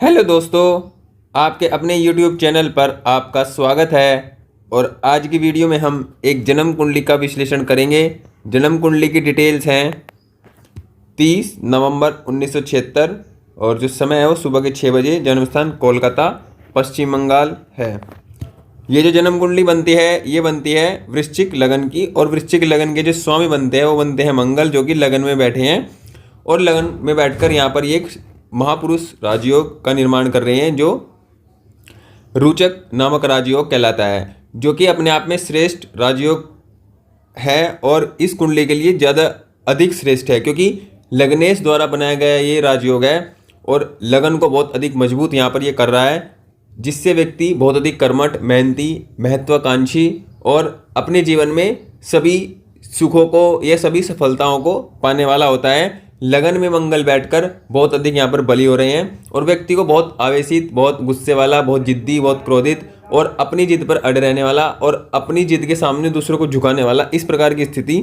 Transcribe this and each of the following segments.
Hello दोस्तों, आपके अपने YouTube चैनल पर आपका स्वागत है। और आज की वीडियो में हम एक जन्म कुंडली का विश्लेषण करेंगे। जन्म कुंडली की डिटेल्स हैं 30 नवंबर 1976 और जो समय है वो सुबह के 6 बजे। जन्म स्थान कोलकाता, पश्चिम बंगाल है। ये जो जन्म कुंडली बनती है ये बनती है वृश्चिक लगन की। और वृश्चिक लगन के जो स्वामी बनते हैं वो बनते हैं मंगल, जो कि लगन में बैठे हैं। और लगन में बैठकर यहाँ पर ये एक महापुरुष राजयोग का निर्माण कर रहे हैं जो रोचक नामक राजयोग कहलाता है, जो कि अपने आप में श्रेष्ठ राजयोग है और इस कुंडली के लिए ज़्यादा अधिक श्रेष्ठ है, क्योंकि लग्नेश द्वारा बनाया गया ये राजयोग है और लगन को बहुत अधिक मजबूत यहाँ पर ये कर रहा है, जिससे व्यक्ति बहुत अधिक कर्मठ, मेहनती, महत्वाकांक्षी और अपने जीवन में सभी सुखों को या सभी सफलताओं को पाने वाला होता है। लगन में मंगल बैठकर बहुत अधिक यहाँ पर बली हो रहे हैं और व्यक्ति को बहुत आवेशित, बहुत गुस्से वाला, बहुत जिद्दी, बहुत क्रोधित और अपनी जिद पर अड़े रहने वाला और अपनी जिद के सामने दूसरों को झुकाने वाला, इस प्रकार की स्थिति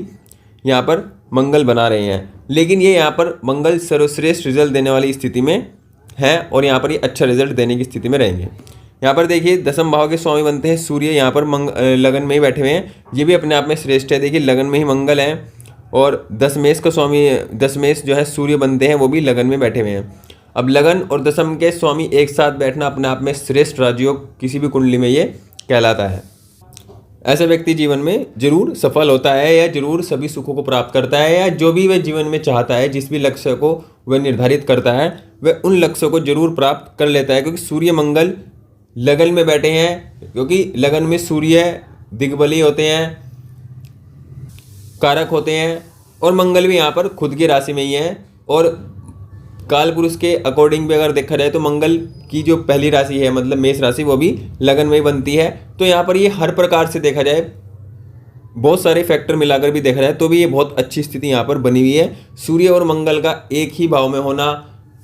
यहाँ पर मंगल बना रहे हैं। लेकिन ये यहाँ पर मंगल सर्वश्रेष्ठ रिजल्ट देने वाली स्थिति में है और यहाँ पर ये अच्छा रिजल्ट देने की स्थिति में रहेंगे। यहाँ पर देखिए दसम भाव के स्वामी बनते हैं सूर्य, यहाँ पर लगन में ही बैठे हुए हैं। ये भी अपने आप में श्रेष्ठ है। देखिए लगन में ही मंगल है और दशमेश का स्वामी, दशमेश जो है सूर्य बनते हैं, वो भी लगन में बैठे हुए हैं। अब लगन और दशम के स्वामी एक साथ बैठना अपने आप में श्रेष्ठ राजयोग किसी भी कुंडली में ये कहलाता है। ऐसा व्यक्ति जीवन में जरूर सफल होता है या जरूर सभी सुखों को प्राप्त करता है, या जो भी वह जीवन में चाहता है, जिस भी लक्ष्य को वह निर्धारित करता है वह उन लक्ष्यों को जरूर प्राप्त कर लेता है, क्योंकि सूर्य मंगल लगन में बैठे हैं। क्योंकि लगन में सूर्य दिग्बली होते हैं, कारक होते हैं, और मंगल भी यहाँ पर खुद की राशि में ही है। और काल पुरुष के अकॉर्डिंग भी अगर देखा जाए तो मंगल की जो पहली राशि है, मतलब मेष राशि, वो भी लगन में ही बनती है। तो यहाँ पर ये हर प्रकार से देखा जाए, बहुत सारे फैक्टर मिलाकर भी देखा जाए तो भी ये बहुत अच्छी स्थिति यहाँ पर बनी हुई है। सूर्य और मंगल का एक ही भाव में होना,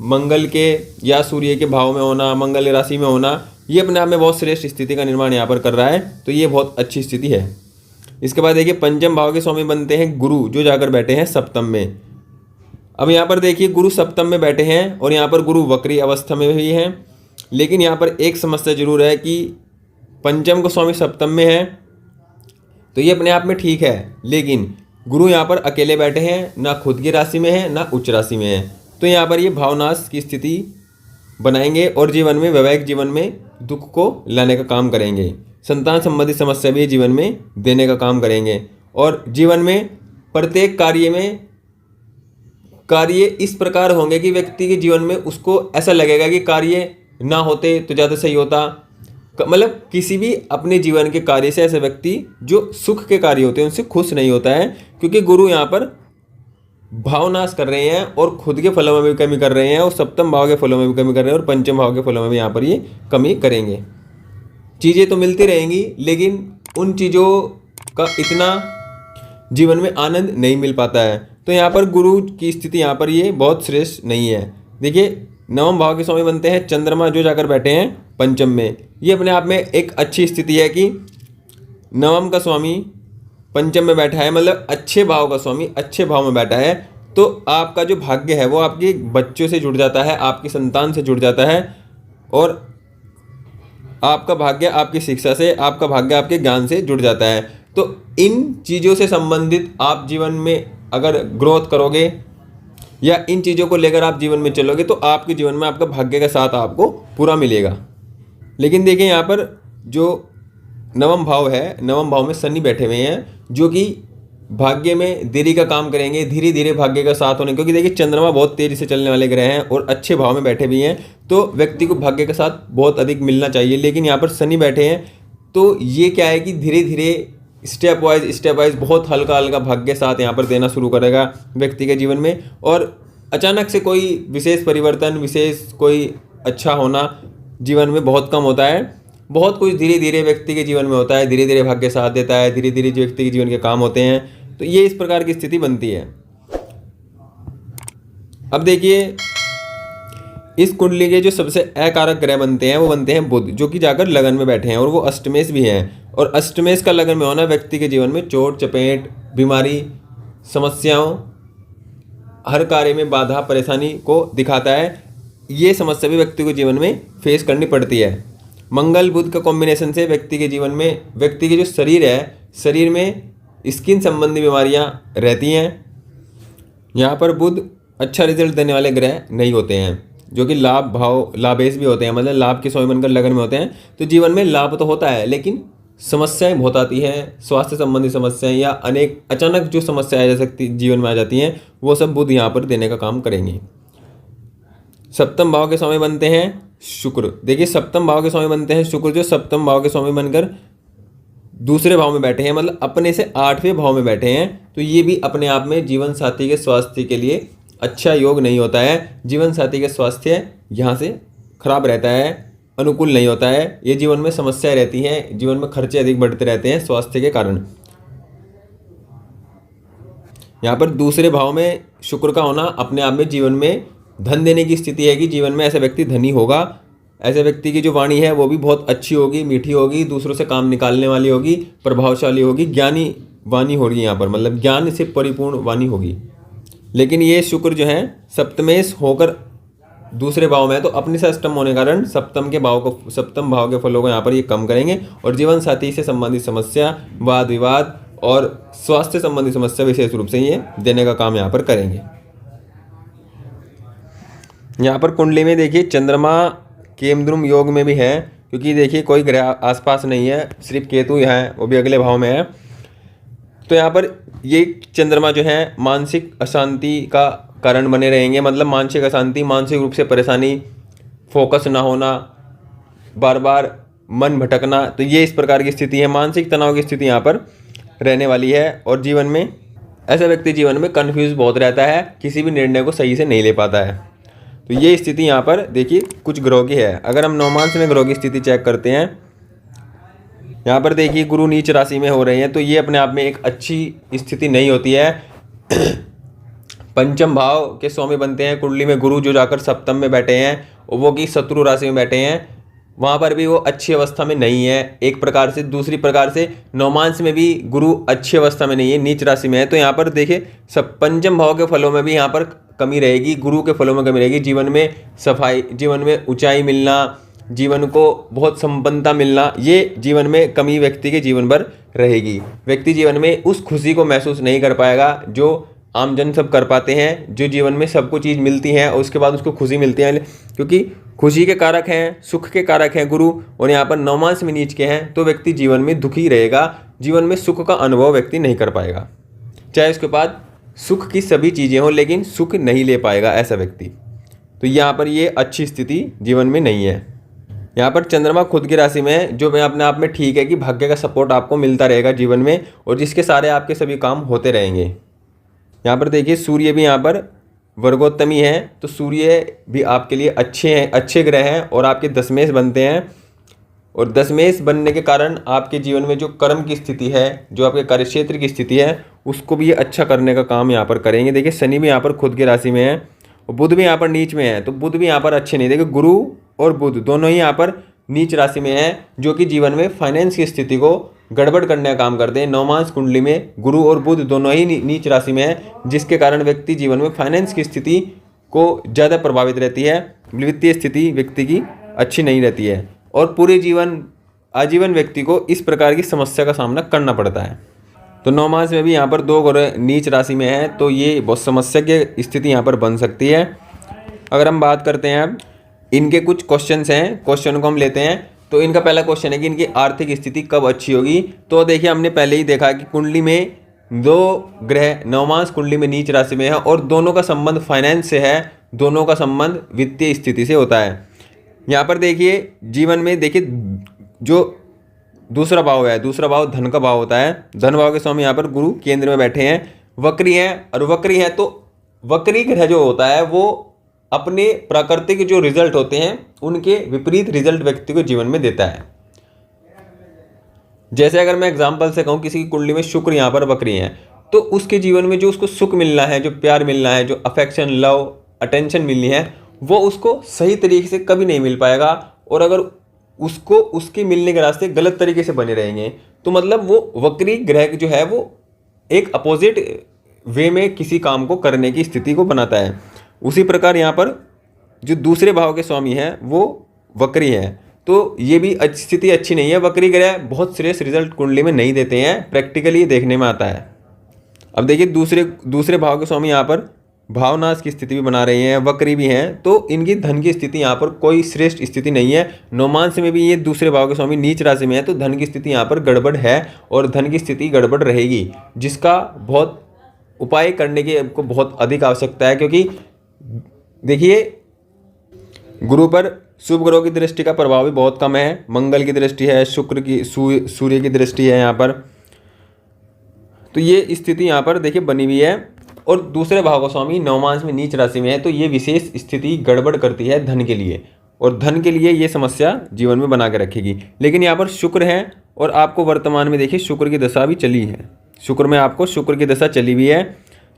मंगल के या सूर्य के भाव में होना, मंगल राशि में होना, ये अपने आप में बहुत श्रेष्ठ स्थिति का निर्माण यहाँ पर कर रहा है। तो ये बहुत अच्छी स्थिति है। इसके बाद देखिए पंचम भाव के स्वामी बनते हैं गुरु, जो जाकर बैठे हैं सप्तम में। अब यहाँ पर देखिए गुरु सप्तम में बैठे हैं और यहाँ पर गुरु वक्री अवस्था में भी हैं। लेकिन यहाँ पर एक समस्या जरूर है कि पंचम का स्वामी सप्तम में है, तो ये अपने आप में ठीक है, लेकिन गुरु यहाँ पर अकेले बैठे हैं, ना खुद की राशि में है ना उच्च राशि में है। तो यहाँ पर ये भावनाश की स्थिति बनाएंगे और जीवन में, वैवाहिक जीवन में दुख को लाने का काम करेंगे। संतान संबंधी समस्या भी जीवन में देने का काम करेंगे। और जीवन में प्रत्येक कार्य इस प्रकार होंगे कि व्यक्ति के जीवन में उसको ऐसा लगेगा कि कार्य ना होते तो ज़्यादा सही होता। मतलब किसी भी अपने जीवन के कार्य से ऐसा व्यक्ति जो सुख के कार्य होते हैं उनसे खुश नहीं होता है, क्योंकि गुरु यहाँ पर भावनाश कर रहे हैं और खुद के फलों में भी कमी कर रहे हैं और सप्तम भाव के फलों में भी कमी कर रहे हैं और पंचम भाव के फलों में भी यहाँ पर ये कमी करेंगे। चीज़ें तो मिलती रहेंगी, लेकिन उन चीज़ों का इतना जीवन में आनंद नहीं मिल पाता है। तो यहाँ पर गुरु की स्थिति यहाँ पर ये बहुत श्रेष्ठ नहीं है। देखिए नवम भाव के स्वामी बनते हैं चंद्रमा, जो जाकर बैठे हैं पंचम में। ये अपने आप में एक अच्छी स्थिति है कि नवम का स्वामी पंचम में बैठा है, मतलब अच्छे भाव का स्वामी अच्छे भाव में बैठा है। तो आपका जो भाग्य है वो आपके बच्चों से जुड़ जाता है, आपकी संतान से जुड़ जाता है, और आपका भाग्य आपकी शिक्षा से, आपका भाग्य आपके ज्ञान से जुड़ जाता है। तो इन चीज़ों से संबंधित आप जीवन में अगर ग्रोथ करोगे या इन चीज़ों को लेकर आप जीवन में चलोगे तो आपके जीवन में आपका भाग्य का साथ आपको पूरा मिलेगा। लेकिन देखिए यहाँ पर जो नवम भाव है, नवम भाव में शनि बैठे हुए हैं, जो कि भाग्य में देरी का काम करेंगे, धीरे धीरे भाग्य का साथ होने, क्योंकि देखिए चंद्रमा बहुत तेजी से चलने वाले ग्रह हैं और अच्छे भाव में बैठे भी हैं, तो व्यक्ति को भाग्य के साथ बहुत अधिक मिलना चाहिए। लेकिन यहाँ पर शनि बैठे हैं तो ये क्या है कि धीरे धीरे स्टेप वाइज बहुत हल्का हल्का भाग्य साथ यहाँ पर देना शुरू करेगा व्यक्ति के जीवन में। और अचानक से कोई विशेष परिवर्तन, विशेष कोई अच्छा होना जीवन में बहुत कम होता है। बहुत कुछ धीरे धीरे व्यक्ति के जीवन में होता है, धीरे धीरे भाग्य साथ देता है, धीरे धीरे जो व्यक्ति के जीवन के काम होते हैं। तो ये इस प्रकार की स्थिति बनती है। अब देखिए इस कुंडली के जो सबसे अकारक ग्रह बनते हैं वो बनते हैं बुध, जो कि जाकर लगन में बैठे हैं और वो अष्टमेश भी हैं। और अष्टमेश का लगन में होना व्यक्ति के जीवन में चोट चपेट, बीमारी, समस्याओं, हर कार्य में बाधा परेशानी को दिखाता है। ये समस्या भी व्यक्ति को जीवन में फेस करनी पड़ती है। मंगल बुध का कॉम्बिनेशन से व्यक्ति के जीवन में, व्यक्ति के जो शरीर है, शरीर में स्किन संबंधी बीमारियां रहती हैं। यहाँ पर बुध अच्छा रिजल्ट देने वाले ग्रह नहीं होते हैं, जो कि लाभेश भी होते हैं, मतलब लाभ के स्वामी बनकर लगन में होते हैं। तो जीवन में लाभ तो होता है, लेकिन समस्याएं बहुत आती हैं, स्वास्थ्य संबंधी समस्याएं या अनेक अचानक जो समस्याएं आ सकती जीवन में आ जाती हैं, वो सब बुध यहाँ पर देने का काम करेंगे। सप्तम भाव के स्वामी बनते हैं शुक्र। देखिए सप्तम भाव के स्वामी बनते हैं शुक्र, जो सप्तम भाव के स्वामी बनकर दूसरे भाव में बैठे हैं, मतलब अपने से 8वें भाव में बैठे हैं। तो ये भी अपने आप में जीवन साथी के स्वास्थ्य के लिए अच्छा योग नहीं होता है। जीवन साथी के स्वास्थ्य यहाँ से खराब रहता है, अनुकूल नहीं होता है। ये जीवन में समस्याएं रहती हैं, जीवन में खर्चे अधिक बढ़ते रहते हैं स्वास्थ्य के कारण। यहाँ पर दूसरे भाव में शुक्र का होना अपने आप में जीवन में धन देने की स्थिति है कि जीवन में ऐसा व्यक्ति धनी होगा। ऐसे व्यक्ति की जो वाणी है वो भी बहुत अच्छी होगी, मीठी होगी, दूसरों से काम निकालने वाली होगी, प्रभावशाली होगी, ज्ञानी वाणी होगी यहाँ पर, मतलब ज्ञान से परिपूर्ण वाणी होगी। लेकिन ये शुक्र जो है सप्तमेश होकर दूसरे भाव में है, तो अपनी से अष्टम होने के कारण सप्तम भाव के फलों को यहाँ पर ये कम करेंगे और जीवन साथी से संबंधित समस्या, वाद विवाद और स्वास्थ्य संबंधी समस्या विशेष रूप से ये देने का काम यहाँ पर करेंगे। यहाँ पर कुंडली में देखिए चंद्रमा केमद्रुम योग में भी है, क्योंकि देखिए कोई ग्रह आसपास नहीं है, सिर्फ केतु है, वो भी अगले भाव में है। तो यहाँ पर ये चंद्रमा जो है मानसिक अशांति का कारण बने रहेंगे, मतलब मानसिक अशांति, मानसिक रूप से परेशानी, फोकस ना होना, बार बार मन भटकना, तो ये इस प्रकार की स्थिति है, मानसिक तनाव की स्थिति यहाँ पर रहने वाली है। और जीवन में ऐसा व्यक्ति जीवन में कन्फ्यूज बहुत रहता है, किसी भी निर्णय को सही से नहीं ले पाता है। तो ये स्थिति यहाँ पर देखिए कुछ ग्रहों की है। अगर हम नवमांश में ग्रहों की स्थिति चेक करते हैं, यहाँ पर देखिए गुरु नीच राशि में हो रहे हैं, तो ये अपने आप में एक अच्छी स्थिति नहीं होती है। पंचम भाव के स्वामी बनते हैं कुंडली में गुरु, जो जाकर सप्तम में बैठे हैं, वो की शत्रु राशि में बैठे हैं, वहाँ पर भी वो अच्छी अवस्था में नहीं है एक प्रकार से। दूसरी प्रकार से नवमांश में भी गुरु अच्छी अवस्था में नहीं है, नीच राशि में है। तो यहाँ पर देखिए सब पंचम भाव के फलों में भी यहाँ पर कमी रहेगी, गुरु के फलों में कमी रहेगी। जीवन में सफाई, जीवन में ऊंचाई मिलना, जीवन को बहुत संपन्नता मिलना, ये जीवन में कमी व्यक्ति के जीवन भर रहेगी। व्यक्ति जीवन में उस खुशी को महसूस नहीं कर पाएगा जो आमजन सब कर पाते हैं, जो जीवन में सबको चीज़ मिलती है और उसके बाद उसको खुशी मिलती है, क्योंकि खुशी के कारक हैं, सुख के कारक हैं गुरु, और यहाँ पर नवमांश में नीच के हैं। तो व्यक्ति जीवन में दुखी रहेगा, जीवन में सुख का अनुभव व्यक्ति नहीं कर पाएगा, चाहे उसके पास सुख की सभी चीज़ें हों, लेकिन सुख नहीं ले पाएगा ऐसा व्यक्ति। तो यहाँ पर ये अच्छी स्थिति जीवन में नहीं है। यहाँ पर चंद्रमा खुद की राशि में है, जो अपने आप में ठीक है कि भाग्य का सपोर्ट आपको मिलता रहेगा जीवन में, और जिसके सारे आपके सभी काम होते रहेंगे। यहाँ पर देखिए सूर्य भी यहाँ पर वर्गोत्तमी है, तो सूर्य भी आपके लिए अच्छे ग्रह हैं और आपके दशमेश बनते हैं। और दशमेश बनने के कारण आपके जीवन में जो कर्म की स्थिति है, जो आपके कार्यक्षेत्र की स्थिति है, उसको भी ये अच्छा करने का काम यहाँ पर करेंगे। देखिए शनि भी यहाँ पर खुद की राशि में है और बुध भी यहाँ पर नीच में है, तो बुध भी यहाँ पर अच्छे नहीं। देखिए गुरु और बुध दोनों ही यहाँ पर नीच राशि में है, जो कि जीवन में फाइनेंस की स्थिति को गड़बड़ करने का काम करते हैं। नवमांश कुंडली में गुरु और बुध दोनों ही नीच राशि में है, जिसके कारण व्यक्ति जीवन में फाइनेंस की स्थिति को ज़्यादा प्रभावित रहती है, वित्तीय स्थिति व्यक्ति की अच्छी नहीं रहती है, और पूरे आजीवन व्यक्ति को इस प्रकार की समस्या का सामना करना पड़ता है। तो नवमांश में भी यहाँ पर 2 ग्रह नीच राशि में है, तो ये बहुत समस्या की स्थिति यहाँ पर बन सकती है। अगर हम बात करते हैं अब इनके कुछ क्वेश्चंस हैं, क्वेश्चन को हम लेते हैं। तो इनका पहला क्वेश्चन है कि इनकी आर्थिक स्थिति कब अच्छी होगी। तो देखिए हमने पहले ही देखा कि कुंडली में 2 ग्रह नवमांश कुंडली में नीच राशि में है और दोनों का संबंध फाइनेंस से है, दोनों का संबंध वित्तीय स्थिति से होता है। यहाँ पर देखिए जीवन में देखिए जो दूसरा भाव है, दूसरा भाव धन का भाव होता है। धन भाव के स्वामी यहाँ पर गुरु केंद्र में बैठे हैं, वक्री हैं, और वक्री है तो वक्री ग्रह जो होता है वो अपने प्राकृतिक जो रिजल्ट होते हैं उनके विपरीत रिजल्ट व्यक्ति को जीवन में देता है। जैसे अगर मैं एग्जांपल से कहूँ, किसी की कुंडली में शुक्र यहाँ पर वक्री है, तो उसके जीवन में जो उसको सुख मिलना है, जो प्यार मिलना है, जो अफेक्शन, लव, अटेंशन मिलनी है, वो उसको सही तरीके से कभी नहीं मिल पाएगा। और अगर उसको उसके मिलने के रास्ते गलत तरीके से बने रहेंगे, तो मतलब वो वक्री ग्रह जो है वो एक अपोजिट वे में किसी काम को करने की स्थिति को बनाता है। उसी प्रकार यहाँ पर जो दूसरे भाव के स्वामी हैं वो वक्री है, तो ये भी स्थिति अच्छी नहीं है। वक्री ग्रह बहुत श्रेष्ठ रिजल्ट कुंडली में नहीं देते हैं, प्रैक्टिकली देखने में आता है। अब देखिए दूसरे भाव के स्वामी यहाँ पर भावनाश की स्थिति भी बना रहे हैं, वक्री भी हैं, तो इनकी धन की स्थिति यहाँ पर कोई श्रेष्ठ स्थिति नहीं है। नौमांश में भी ये दूसरे भाव के स्वामी नीच राशि में है, तो धन की स्थिति यहाँ पर गड़बड़ है और धन की स्थिति गड़बड़ रहेगी, जिसका बहुत उपाय करने की आपको बहुत अधिक आवश्यकता है। क्योंकि देखिए गुरु पर शुभ ग्रहों की दृष्टि का प्रभाव भी बहुत कम है, मंगल की दृष्टि है, शुक्र की सूर्य की दृष्टि है यहाँ पर, तो ये स्थिति यहाँ पर देखिए बनी हुई है। और दूसरे भाव का स्वामी नवमांश में नीच राशि में है, तो ये विशेष स्थिति गड़बड़ करती है धन के लिए, और धन के लिए ये समस्या जीवन में बना के रखेगी। लेकिन यहाँ पर शुक्र है और आपको वर्तमान में देखिए शुक्र की दशा भी चली है, शुक्र में आपको शुक्र की दशा चली हुई है,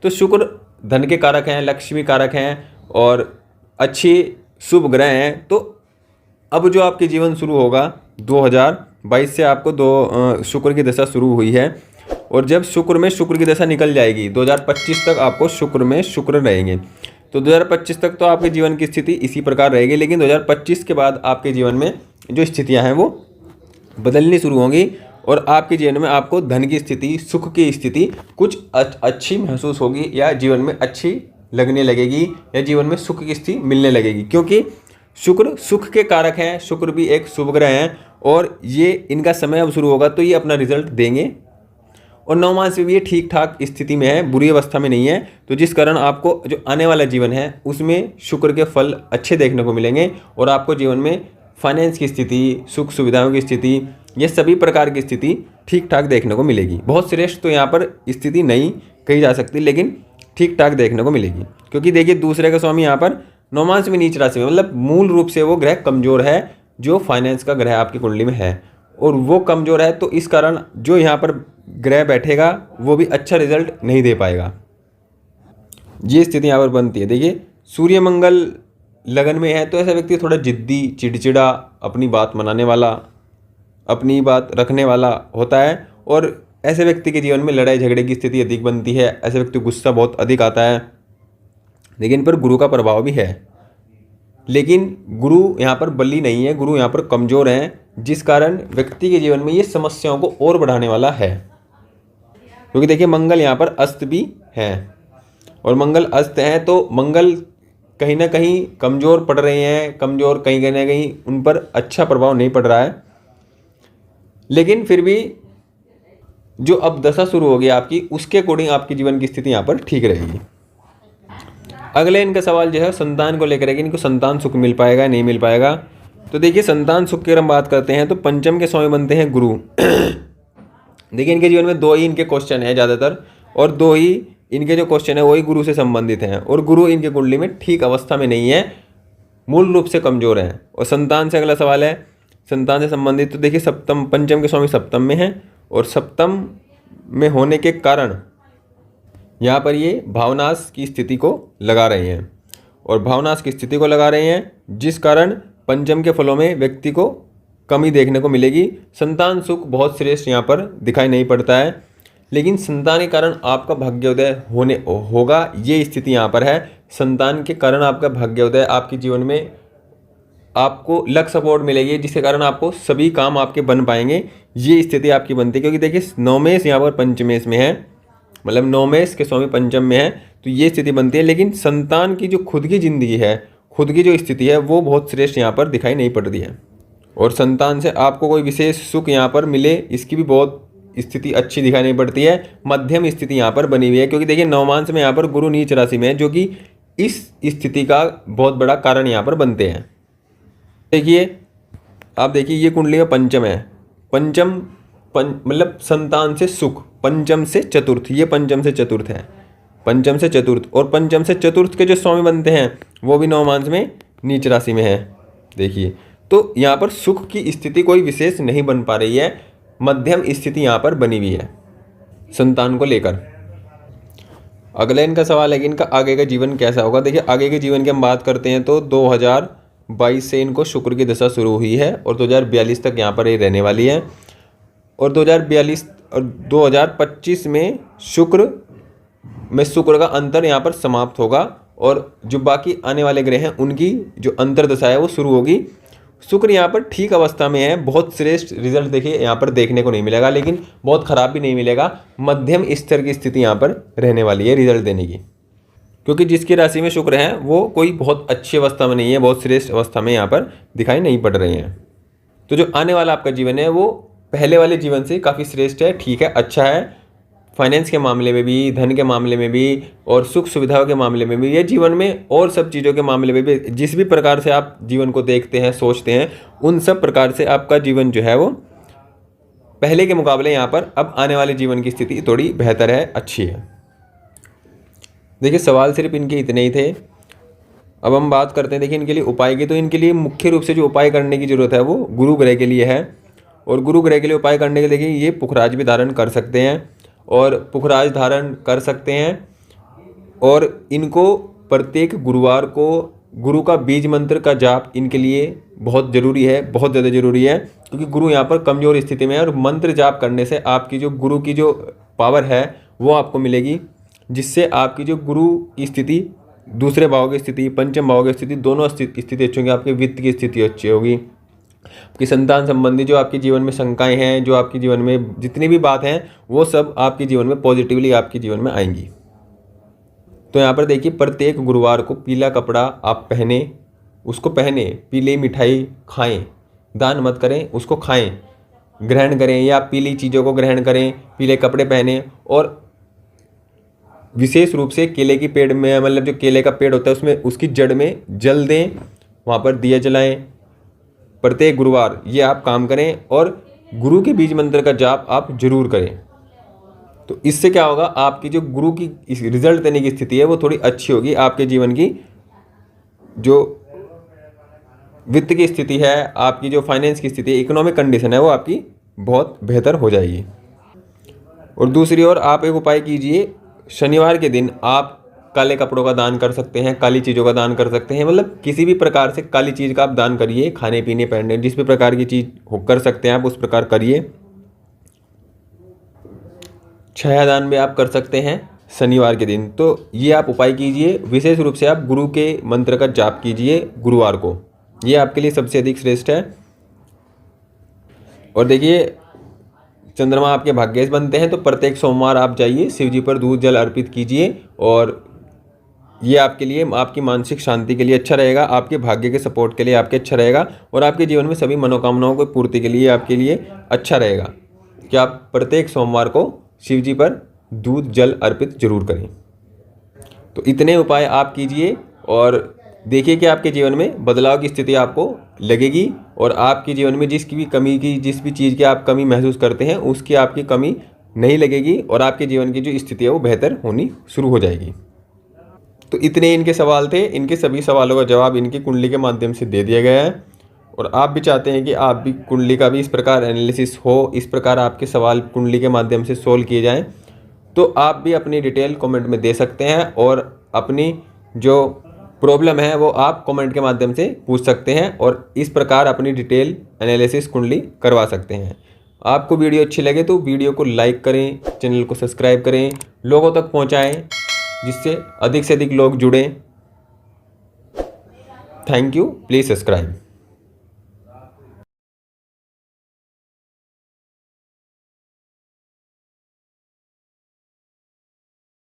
तो शुक्र धन के कारक हैं, लक्ष्मी कारक हैं और अच्छी शुभ ग्रह हैं। तो अब जो आपके जीवन शुरू होगा 2022 से आपको शुक्र की दशा शुरू हुई है, और जब शुक्र में शुक्र की दशा निकल जाएगी 2025 तक आपको शुक्र में शुक्र रहेंगे, तो 2025 तक तो आपके जीवन की स्थिति इसी प्रकार रहेगी। लेकिन 2025 के बाद आपके जीवन में जो स्थितियां हैं वो बदलनी शुरू होंगी और आपके जीवन में आपको धन की स्थिति, सुख की स्थिति कुछ अच्छी महसूस होगी, या जीवन में अच्छी लगने लगेगी, या जीवन में सुख की स्थिति मिलने लगेगी। क्योंकि शुक्र सुख के कारक हैं, शुक्र भी एक शुभ ग्रह हैं, और ये इनका समय अब शुरू होगा तो ये अपना रिजल्ट देंगे। और नवमांश में भी ये ठीक ठाक स्थिति में है, बुरी अवस्था में नहीं है, तो जिस कारण आपको जो आने वाला जीवन है उसमें शुक्र के फल अच्छे देखने को मिलेंगे, और आपको जीवन में फाइनेंस की स्थिति, सुख सुविधाओं की स्थिति, ये सभी प्रकार की स्थिति ठीक ठाक देखने को मिलेगी। बहुत श्रेष्ठ तो यहाँ पर स्थिति नहीं कही जा सकती, लेकिन ठीक ठाक देखने को मिलेगी। क्योंकि देखिए दूसरे का स्वामी यहाँ पर नवमांश में नीच राशि में, मतलब मूल रूप से वो ग्रह कमजोर है, जो फाइनेंस का ग्रह आपकी कुंडली में है, और वो कमजोर है, तो इस कारण जो यहाँ पर ग्रह बैठेगा वो भी अच्छा रिजल्ट नहीं दे पाएगा। ये स्थिति यहाँ पर बनती है। देखिए सूर्य मंगल लगन में है, तो ऐसा व्यक्ति थोड़ा जिद्दी, चिड़चिड़ा, अपनी बात मनाने वाला, अपनी बात रखने वाला होता है, और ऐसे व्यक्ति के जीवन में लड़ाई झगड़े की स्थिति अधिक बनती है। ऐसे व्यक्ति गुस्सा बहुत अधिक आता है। लेकिन पर गुरु का प्रभाव भी है, लेकिन गुरु यहाँ पर बली नहीं है, गुरु यहाँ पर कमज़ोर हैं, जिस कारण व्यक्ति के जीवन में ये समस्याओं को और बढ़ाने वाला है। क्योंकि देखिए मंगल यहाँ पर अस्त भी है, और मंगल अस्त हैं, तो मंगल कहीं ना कहीं कमज़ोर पड़ रहे हैं, कमज़ोर कहीं ना कहीं उन पर अच्छा प्रभाव नहीं पड़ रहा है। लेकिन फिर भी जो अब दशा शुरू होगी आपकी, उसके अकॉर्डिंग आपकी जीवन की स्थिति यहाँ पर ठीक रहेगी। अगले इनका सवाल जो है संतान को लेकर है कि इनको संतान सुख मिल पाएगा नहीं मिल पाएगा। तो देखिए संतान सुख की अगर हम बात करते हैं तो पंचम के स्वामी बनते हैं गुरु। देखिए इनके जीवन में दो ही इनके क्वेश्चन है ज़्यादातर, और दो ही इनके जो क्वेश्चन है वही गुरु से संबंधित हैं, और गुरु इनके कुंडली में ठीक अवस्था में नहीं है, मूल रूप से कमज़ोर हैं। और संतान से अगला सवाल है संतान से संबंधित, तो देखिए सप्तम, पंचम के स्वामी सप्तम में हैं, और सप्तम में होने के कारण यहाँ पर ये भावनाश की स्थिति को लगा रहे हैं, और भावनाश की स्थिति को लगा रहे हैं, जिस कारण पंचम के फलों में व्यक्ति को कमी देखने को मिलेगी। संतान सुख बहुत श्रेष्ठ यहाँ पर दिखाई नहीं पड़ता है, लेकिन संतान के कारण आपका भाग्योदय होगा, ये स्थिति यहाँ पर है। संतान के कारण आपका भाग्योदय, आपके जीवन में आपको लक सपोर्ट मिलेगी, जिसके कारण आपको सभी काम आपके बन पाएंगे, ये स्थिति आपकी बनती है। क्योंकि देखिए नौमेश यहाँ पर पंचमेश में है, मतलब नौमेश के स्वामी पंचम में है, तो ये स्थिति बनती है। लेकिन संतान की जो खुद की ज़िंदगी है, खुद की जो स्थिति है, वो बहुत श्रेष्ठ यहाँ पर दिखाई नहीं पड़ती है, और संतान से आपको कोई विशेष सुख यहाँ पर मिले, इसकी भी बहुत स्थिति अच्छी दिखाई नहीं पड़ती है। मध्यम स्थिति यहाँ पर बनी हुई है, क्योंकि देखिए नवमांश में यहाँ पर गुरु नीच राशि में है, जो कि इस स्थिति का बहुत बड़ा कारण यहाँ पर बनते हैं। देखिए आप देखिए ये कुंडली में पंचम है, पंचम मतलब संतान से सुख, पंचम से चतुर्थ, ये पंचम से चतुर्थ है, पंचम से चतुर्थ, और पंचम से चतुर्थ के जो स्वामी बनते हैं वो भी नवमांश में नीच राशि में है। देखिए तो यहाँ पर सुख की स्थिति कोई विशेष नहीं बन पा रही है, मध्यम स्थिति यहाँ पर बनी हुई है संतान को लेकर। अगला इनका सवाल है कि इनका आगे का जीवन कैसा होगा। देखिए आगे के जीवन की हम बात करते हैं तो 2022 से इनको शुक्र की दशा शुरू हुई है, और 2042 तक यहाँ पर ये रहने वाली है, और 2042 और 2025 में शुक्र का अंतर यहाँ पर समाप्त होगा, और जो बाकी आने वाले ग्रह हैं उनकी जो अंतर्दशा है वो शुरू होगी। शुक्र यहाँ पर ठीक अवस्था में है, बहुत श्रेष्ठ रिजल्ट देखिए यहाँ पर देखने को नहीं मिलेगा, लेकिन बहुत खराब भी नहीं मिलेगा, मध्यम स्तर की स्थिति यहाँ पर रहने वाली है रिजल्ट देने की। क्योंकि जिसकी राशि में शुक्र है वो कोई बहुत अच्छी अवस्था में नहीं है, बहुत श्रेष्ठ अवस्था में यहाँ पर दिखाई नहीं पड़ रहे हैं। तो जो आने वाला आपका जीवन है वो पहले वाले जीवन से काफ़ी श्रेष्ठ है, ठीक है, अच्छा है। फाइनेंस के मामले में भी, धन के मामले में भी, और सुख सुविधाओं के मामले में भी, ये जीवन में और सब चीज़ों के मामले में भी, जिस भी प्रकार से आप जीवन को देखते हैं, सोचते हैं, उन सब प्रकार से आपका जीवन जो है वो पहले के मुकाबले यहाँ पर अब आने वाले जीवन की स्थिति थोड़ी बेहतर है, अच्छी है। देखिए सवाल सिर्फ इनके इतने ही थे। अब हम बात करते हैं देखिए इनके लिए उपाय की। तो इनके लिए मुख्य रूप से जो उपाय करने की ज़रूरत है वो गुरु ग्रह के लिए है। और गुरु ग्रह के लिए उपाय करने के लिए देखिए ये पुखराज भी धारण कर सकते हैं, और पुखराज धारण कर सकते हैं। और इनको प्रत्येक गुरुवार को गुरु का बीज मंत्र का जाप इनके लिए बहुत ज़रूरी है, बहुत ज़्यादा ज़रूरी है, क्योंकि गुरु यहाँ पर कमज़ोर स्थिति में है। और मंत्र जाप करने से आपकी जो गुरु की जो पावर है वो आपको मिलेगी, जिससे आपकी जो गुरु की स्थिति, दूसरे भाव की स्थिति, पंचम भाव की स्थिति, दोनों स्थिति अच्छी होगी। आपके वित्त की स्थिति अच्छी होगी, आपकी संतान संबंधी जो आपके जीवन में शंकाएं हैं, जो आपके जीवन में जितनी भी बात हैं, वो सब आपके जीवन में पॉजिटिवली आपके जीवन में आएंगी। तो यहाँ पर देखिए प्रत्येक गुरुवार को पीला कपड़ा आप पहने, उसको पहने, पीली मिठाई खाएं, दान मत करें, उसको खाएं, ग्रहण करें, या पीली चीज़ों को ग्रहण करें, पीले कपड़े पहने। और विशेष रूप से केले की पेड़ में, मतलब जो केले का पेड़ होता है उसमें, उसकी जड़ में जल दें, वहाँ पर दिया जलाएं प्रत्येक गुरुवार। ये आप काम करें, और गुरु के बीज मंत्र का जाप आप जरूर करें। तो इससे क्या होगा, आपकी जो गुरु की रिजल्ट देने की स्थिति है वो थोड़ी अच्छी होगी। आपके जीवन की जो वित्त की स्थिति है, आपकी जो फाइनेंस की स्थिति है, इकोनॉमिक कंडीशन है, वो आपकी बहुत बेहतर हो जाएगी। और दूसरी ओर आप एक उपाय कीजिए, शनिवार के दिन आप काले कपड़ों का दान कर सकते हैं, काली चीज़ों का दान कर सकते हैं, मतलब किसी भी प्रकार से काली चीज़ का आप दान करिए, खाने पीने पहनने, जिस भी प्रकार की चीज़ हो कर सकते हैं आप उस प्रकार करिए। छाया दान भी आप कर सकते हैं शनिवार के दिन। तो ये आप उपाय कीजिए। विशेष रूप से आप गुरु के मंत्र का जाप कीजिए गुरुवार को, ये आपके लिए सबसे अधिक श्रेष्ठ है। और देखिए चंद्रमा आपके भाग्येश बनते हैं, तो प्रत्येक सोमवार आप जाइए, शिव जी पर दूध जल अर्पित कीजिए, और ये आपके लिए, आपकी मानसिक शांति के लिए अच्छा रहेगा, आपके भाग्य के सपोर्ट के लिए आपके अच्छा रहेगा, और आपके जीवन में सभी मनोकामनाओं को पूर्ति के लिए आपके लिए अच्छा रहेगा कि आप प्रत्येक सोमवार को शिव जी पर दूध जल अर्पित जरूर करें। तो इतने उपाय आप कीजिए, और देखिए कि आपके जीवन में बदलाव की स्थिति आपको लगेगी, और आपके जीवन में जिसकी भी कमी की, जिस भी चीज़ की आप कमी महसूस करते हैं, उसकी आपकी कमी नहीं लगेगी, और आपके जीवन की जो स्थिति है वो बेहतर होनी शुरू हो जाएगी। तो इतने इनके सवाल थे। इनके सभी सवालों का जवाब इनकी कुंडली के माध्यम से दे दिया गया है। और आप भी चाहते हैं कि आप भी कुंडली का भी इस प्रकार एनालिसिस हो, इस प्रकार आपके सवाल कुंडली के माध्यम से सोल्व किए जाएं, तो आप भी अपनी डिटेल कमेंट में दे सकते हैं, और अपनी जो प्रॉब्लम है वो आप कमेंट के माध्यम से पूछ सकते हैं, और इस प्रकार अपनी डिटेल एनालिसिस कुंडली करवा सकते हैं। आपको वीडियो अच्छी लगे तो वीडियो को लाइक करें, चैनल को सब्सक्राइब करें, लोगों तक पहुंचाएं, जिससे अधिक से अधिक लोग जुड़ें। Thank you, please subscribe.